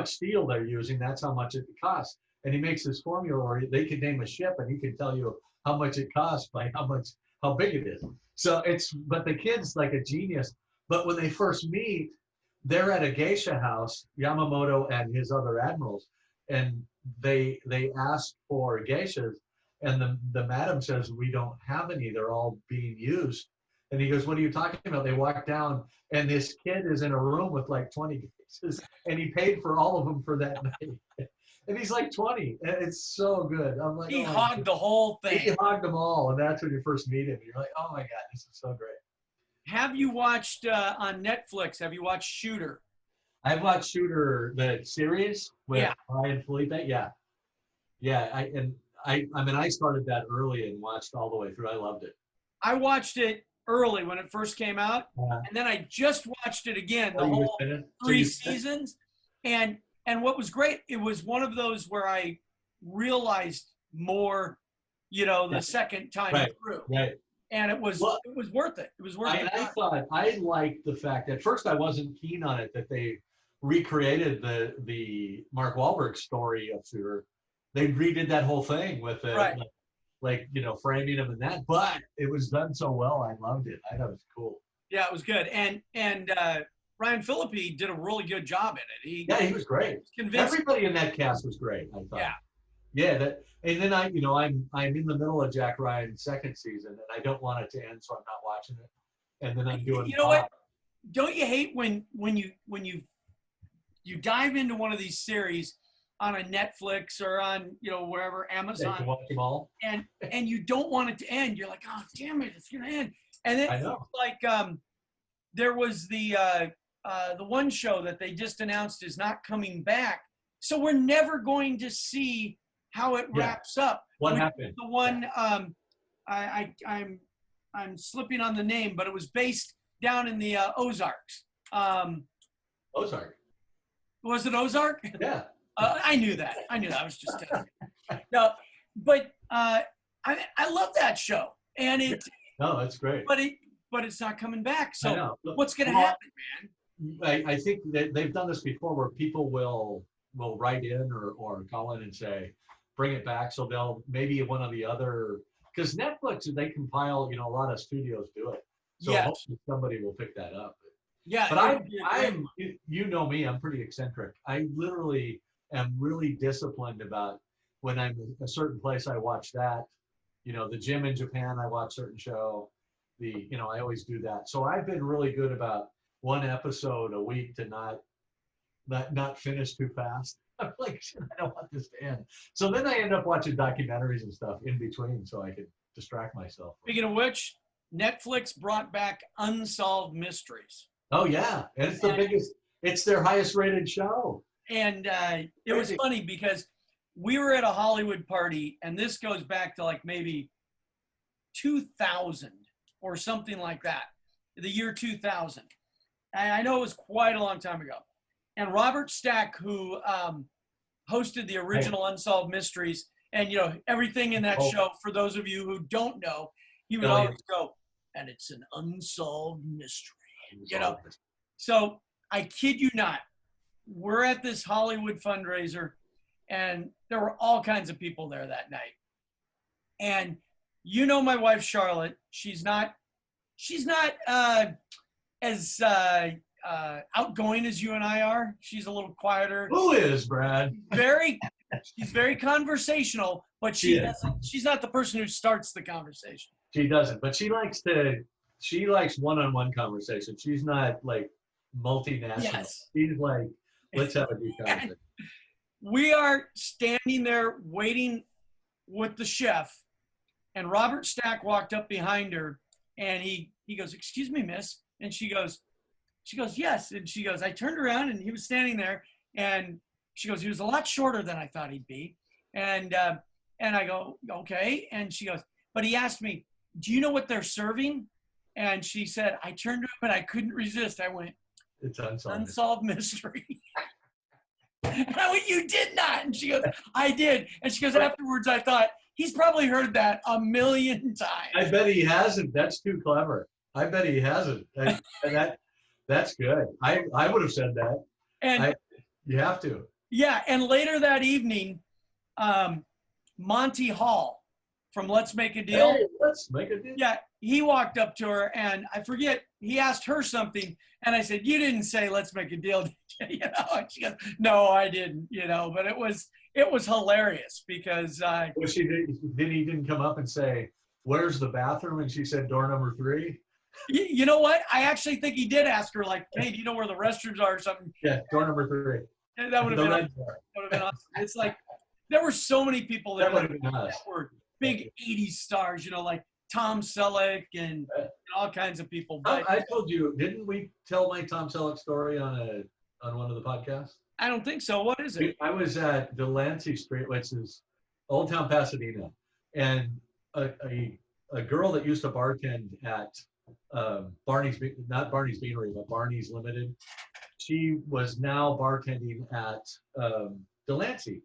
steel they're using. That's how much it costs. And he makes this formula where they can name a ship, and he can tell you how much it costs by how big it is. So but the kid's like a genius. But when they first meet, they're at a geisha house, Yamamoto and his other admirals, and they ask for geishas, and the madam says, we don't have any, they're all being used. And he goes, what are you talking about? They walk down, and this kid is in a room with like 20 geishas, and he paid for all of them for that night. And he's like 20, and it's so good. I'm like, he hogged the whole thing. He hogged them all, and that's when you first meet him. You're like, oh my God, this is so great. Have you watched on Netflix? Have you watched Shooter? I've watched Shooter, the series with Ryan Felipe. Yeah. I mean, I started that early and watched all the way through. I loved it. I watched it early when it first came out, and then I just watched it again, the whole 3 seasons. And what was great, it was one of those where I realized more, you know, the second time through. Right. And it was worth it. It was worth it. I thought, I liked the fact that at first I wasn't keen on it, that they recreated the Mark Wahlberg story of Shooter. They redid that whole thing with it, like, you know, framing him and that. But it was done so well, I loved it. I thought it was cool. Yeah, it was good. And Ryan Phillippe did a really good job in it. He was great. Everybody in that cast was great, I thought. Yeah. And then I'm in the middle of Jack Ryan's second season, and I don't want it to end, so I'm not watching it. And then I'm doing. You know what? Don't you hate when you dive into one of these series on a Netflix or on, you know, wherever, Amazon, you watch them all, and you don't want it to end? You're like, oh damn it, it's gonna end. And then it's like there was the one show that they just announced is not coming back, so we're never going to see how it wraps up. What happened? The one I'm slipping on the name, but it was based down in the Ozarks. Ozark. Was it Ozark? Yeah. I knew that. I was just telling you. No, but I love that show, and it. No, that's great. But it's not coming back. So what's going to happen, man? I think that they've done this before, where people will write in or call in and say, bring it back. So they'll maybe one of the other, because Netflix, they compile, you know, a lot of studios do it. So hopefully somebody will pick that up. Yeah. But it would be a great one. you know me, I'm pretty eccentric. I literally am really disciplined about when I'm in a certain place, I watch that. You know, the gym in Japan, I watch certain show. I always do that. So I've been really good about one episode a week to not finish too fast. I'm like, shit, I don't want this to end. So then I end up watching documentaries and stuff in between so I can distract myself. Speaking of which, Netflix brought back Unsolved Mysteries. Oh yeah, and it's the biggest. It's their highest rated show. And it was funny because we were at a Hollywood party, and this goes back to like maybe 2000 or something like that, the year 2000. And I know it was quite a long time ago. And Robert Stack, who hosted the original Unsolved Mysteries, and everything in that show, for those of you who don't know, he would always go, and it's an unsolved mystery. So I kid you not, we're at this Hollywood fundraiser, and there were all kinds of people there that night. And my wife Charlotte, she's not as outgoing as you and I are. She's a little quieter. Who is, Brad? She's very conversational, but she's not the person who starts the conversation. She doesn't, but she likes one-on-one conversation. She's not like multinational. Yes. She's like, let's have a deep conversation. We are standing there waiting with the chef, and Robert Stack walked up behind her, and he goes, "Excuse me, miss." And she goes, "Yes." And she goes, I turned around, and he was standing there, and she goes, "He was a lot shorter than I thought he'd be." And I go, "Okay." And she goes, "But he asked me, do you know what they're serving?" And she said, I turned to him and I couldn't resist. I went, "It's unsolved mystery." And I went, "You did not." And she goes, "I did." And she goes, afterwards, I thought, he's probably heard that a million times. I bet he hasn't. That's too clever. I bet he hasn't. That's good. I would have said that. And you have to. Yeah. And later that evening, Monty Hall from Let's Make a Deal. Hey, let's make a deal. Yeah. He walked up to her, and I forget, he asked her something, and I said, "You didn't say let's make a deal, did you?" And she goes, "No, I didn't," but it was hilarious because he didn't come up and say, "Where's the bathroom?" And she said, "Door number 3. You know what? I actually think he did ask her, like, "Hey, do you know where the restrooms are?" or something. Yeah, door number 3. And that would have been awesome. It's like there were so many people there that were big 80s stars, like Tom Selleck and all kinds of people. But I told you, didn't we tell my Tom Selleck story on one of the podcasts? I don't think so. What is it? I was at Delancey Street, which is Old Town Pasadena, and a girl that used to bartend at Barney's, not Barney's Beanery, but Barney's Limited. She was now bartending at Delancey,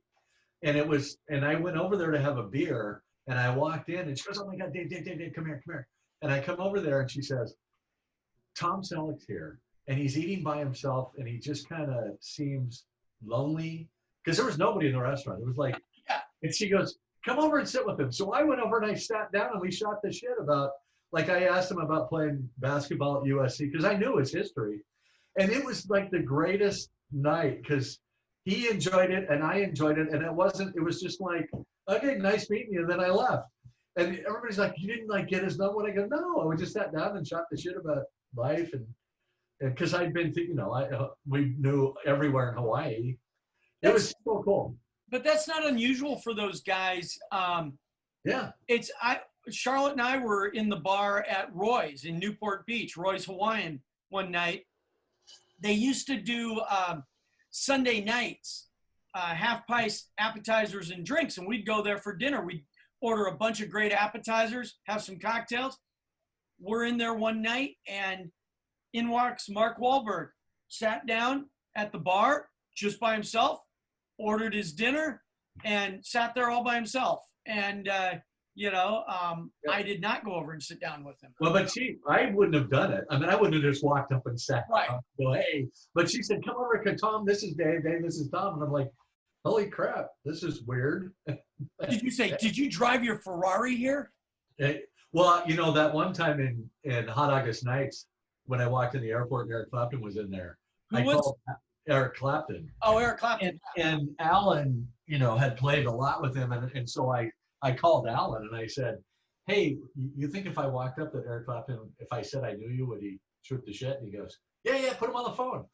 and I went over there to have a beer. And I walked in, and she goes, "Oh my God, Dave, come here." And I come over there, and she says, "Tom Selleck's here, and he's eating by himself, and he just kind of seems lonely," because there was nobody in the restaurant. It was like, and she goes, "Come over and sit with him." So I went over and I sat down, and we shot the shit about, like, I asked him about playing basketball at USC because I knew his history, and it was like the greatest night because he enjoyed it and I enjoyed it, and it was just like, "Okay, nice meeting you," and then I left. And everybody's like, "You didn't like get his number?" And I go, "No, I just sat down and shot the shit about life." And because I'd been thinking, we knew everywhere in Hawaii. It was so cool. But that's not unusual for those guys. Yeah. Charlotte and I were in the bar at Roy's in Newport Beach, Roy's Hawaiian, one night. They used to do Sunday nights. Half-price appetizers and drinks, and we'd go there for dinner. We'd order a bunch of great appetizers, have some cocktails. We're in there one night, and in walks Mark Wahlberg, sat down at the bar just by himself, ordered his dinner, and sat there all by himself. And, I did not go over and sit down with him. Well, but I wouldn't have done it. I mean, I wouldn't have just walked up and sat down. Go, "Hey," but she said, "Come over, Tom, this is Dave, this is Tom." And I'm like, holy crap, this is weird. Did you say, "Did you drive your Ferrari here?" Well, that one time in Hot August Nights, when I walked in the airport and Eric Clapton was in there. Who I was? called Eric Clapton. Oh, Eric Clapton. And Alan, had played a lot with him. And so I called Alan and I said, hey, you think if I walked up that Eric Clapton, if I said I knew you, would he shoot the shit? And he goes, yeah, put him on the phone.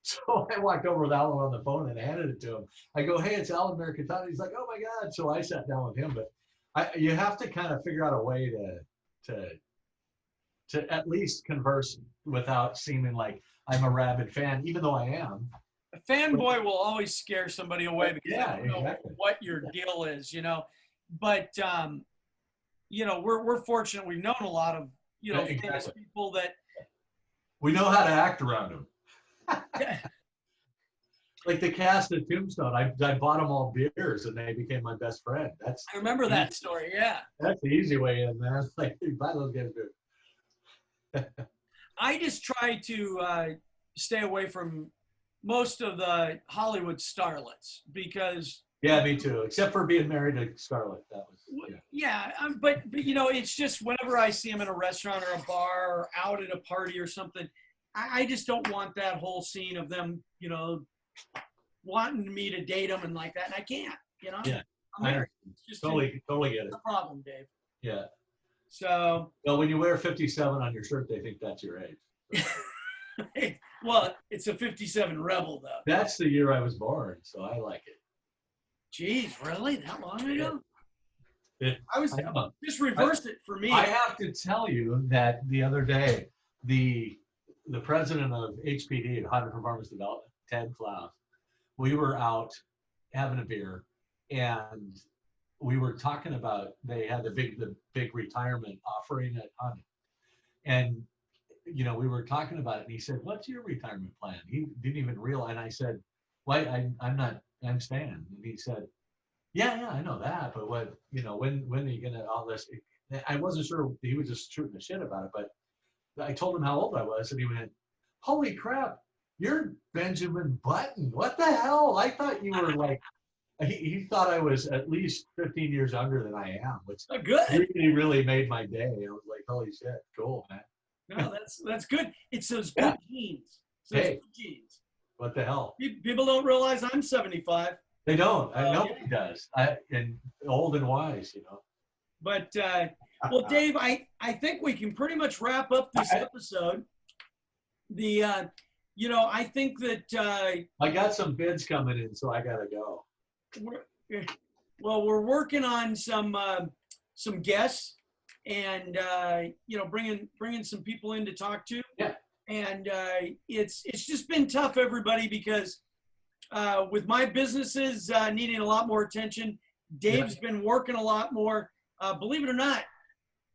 So I walked over with Alan on the phone and handed it to him. I go, hey, it's Alan Mercatani. He's like, oh my God. So I sat down with him, but you have to kind of figure out a way to at least converse without seeming like I'm a rabid fan, even though I am. A fanboy will always scare somebody away because they don't know exactly. what your deal is, But we're fortunate. We've known a lot of famous people that we know how to act around them. Yeah. Like the cast of Tombstone, I bought them all beers and they became my best friend. I remember that story. Yeah, that's the easy way in, man. Like buy those guys beer. I just try to stay away from most of the Hollywood starlets because. Yeah, me too. Except for being married to Scarlett, that was. Yeah, but it's just whenever I see them in a restaurant or a bar or out at a party or something, I just don't want that whole scene of them, wanting me to date them and like that, and I can't, Yeah, I'm married. It's just totally get it. a problem, Dave. Yeah. So. Well, when you wear 57 on your shirt, they think that's your age. Well, it's a 57 Rebel though. That's the year I was born, so I like it. Jeez, really? That long ago? I just reverse it for me. I have to tell you that the other day, the president of HPD, Hunter Performance Development, Ted Klaus, we were out having a beer, and we were talking about they had the big retirement offering at Hunter, and we were talking about it, and he said, "What's your retirement plan?" He didn't even realize, and I said, "Well, I'm staying." And he said, yeah, I know that, but what, when are you gonna all this? I wasn't sure he was just shooting the shit about it, but I told him how old I was, and he went, "Holy crap, you're Benjamin Button! What the hell? I thought you were like." He thought I was at least 15 years younger than I am, which really made my day. I was like, "Holy shit, cool, man!" No, that's good. It's those good genes. Good genes. What the hell? People don't realize I'm 75. They don't. Nobody does. And old and wise, But well, Dave, I think we can pretty much wrap up this episode. I think that I got some bids coming in, so I gotta go. We're working on some guests, and bringing some people in to talk to. Yeah. And it's just been tough, everybody, because with my businesses needing a lot more attention, Dave's been working a lot more. Believe it or not,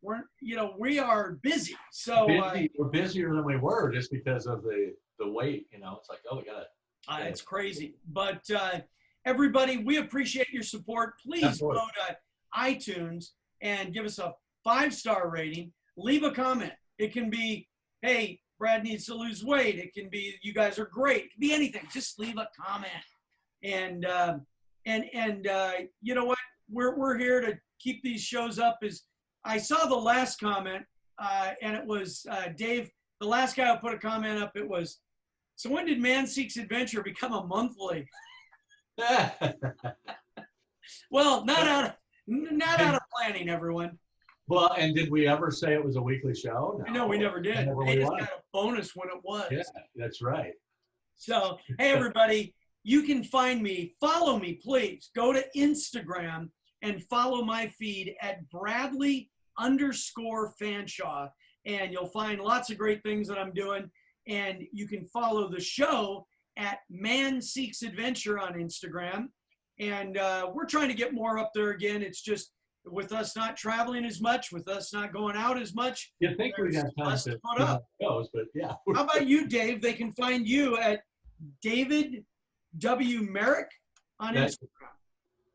we are busy. So we're busier than we were just because of the weight. It's like, oh, we got it. It's crazy, but everybody, we appreciate your support. Please go to iTunes and give us a 5-star rating. Leave a comment. It can be, hey, Brad needs to lose weight. It can be, you guys are great. It can be anything. Just leave a comment. And you know what? We're here to keep these shows up. I saw the last comment, and it was Dave. The last guy who put a comment up, it was, "So when did Man Seeks Adventure become a monthly?" Well, not out of planning, everyone. Well, and did we ever say it was a weekly show? No, we never did. They just got a bonus when it was. Yeah, that's right. So, hey, everybody, you can find me. Follow me, please. Go to Instagram and follow my feed at Bradley_Fanshaw, and you'll find lots of great things that I'm doing. And you can follow the show at Man Seeks Adventure on Instagram. And we're trying to get more up there again. It's just with us not traveling as much, with us not going out as much. You think we got time to put up shows, but yeah. How about you, Dave? They can find you at David W. Marek on Instagram.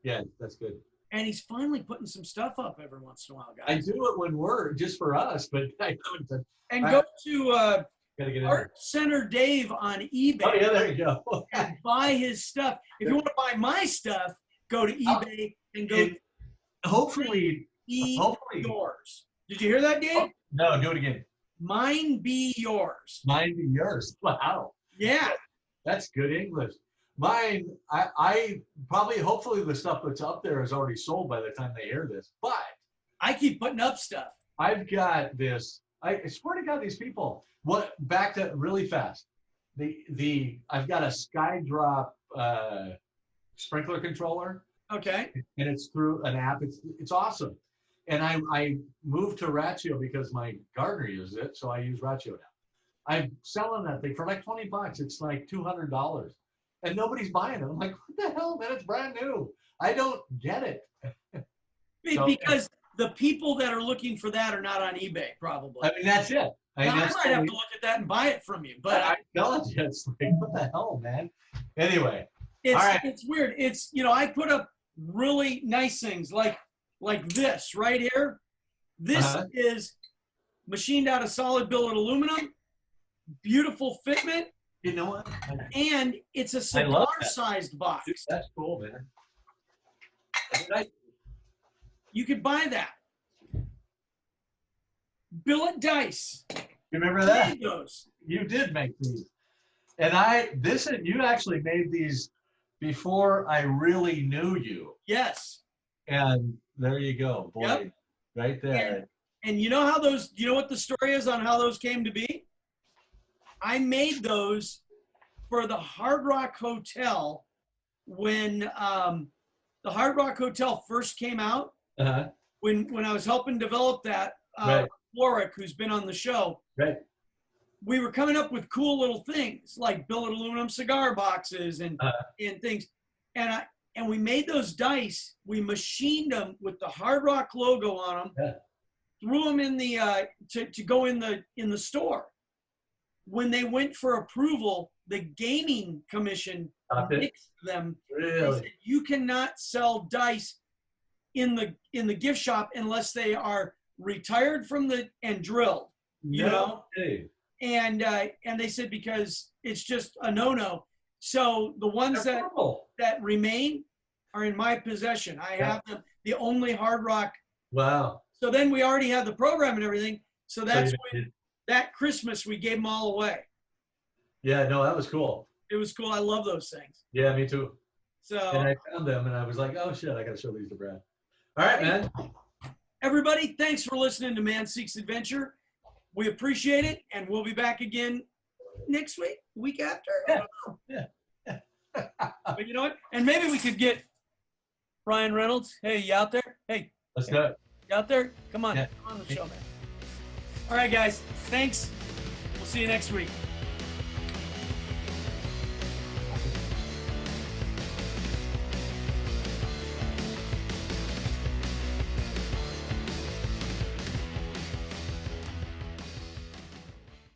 Yeah, that's good. And he's finally putting some stuff up every once in a while, guys. I do it when we're just for us, but I haven't. And go to gotta get Art Center Dave on eBay. Oh yeah, there you go. And buy his stuff. If you want to buy my stuff, go to eBay and go. Hopefully. Yours. Did you hear that, Dave? No, do it again. Mine be yours. Mine be yours. Wow. Yeah. That's good English. Mine, I probably, hopefully the stuff that's up there is already sold by the time they hear this, but I keep putting up stuff. I've got this, I swear to God, these people, back to really fast. I've got a Skydrop sprinkler controller. Okay. And it's through an app. It's awesome. And I moved to Ratio because my gardener uses it, so I use Ratio now. I'm selling that thing for like $20. It's like $200, and nobody's buying it. I'm like, what the hell, man? It's brand new. I don't get it. Because the people that are looking for that are not on eBay, probably. I mean, that's it. I might have to look at that and buy it from you, but I'm telling you, it's like, what the hell, man? Anyway, it's weird. It's, I put up really nice things like this right here. This is machined out of solid billet aluminum, beautiful fitment. You know what? And it's a cigar-sized box. Dude, that's cool, man. You could buy that. Billet dice. You remember that? Those. You did make these. And you actually made these before I really knew you. Yes. And there you go, boy. Yep. Right there. And you know what the story is on how those came to be? I made those for the Hard Rock Hotel when the Hard Rock Hotel first came out. When I was helping develop that, Floric, who's been on the show, we were coming up with cool little things like billet aluminum cigar boxes and things. And we made those dice. We machined them with the Hard Rock logo on them. Threw them in the to go in the store. When they went for approval, the gaming commission nixed them. Really? They said, you cannot sell dice in the gift shop unless they are retired from and drilled. You know? And they said because it's just a no-no. So the ones that remain are in my possession. I have them, the only Hard Rock. Wow. So then we already had the program and everything. So that's when that Christmas we gave them all away. Yeah, no, that was cool. It was cool. I love those things. Yeah, me too. So and I found them and I was like, oh shit, I gotta show these to Brad. All right, man. Everybody, thanks for listening to Man Seeks Adventure. We appreciate it, and we'll be back again next week, week after. Yeah. But you know what? And maybe we could get Ryan Reynolds. Hey, you out there? Hey. Let's do it. You out there? Come on. Yeah. Come on the show, man. All right, guys. Thanks. We'll see you next week.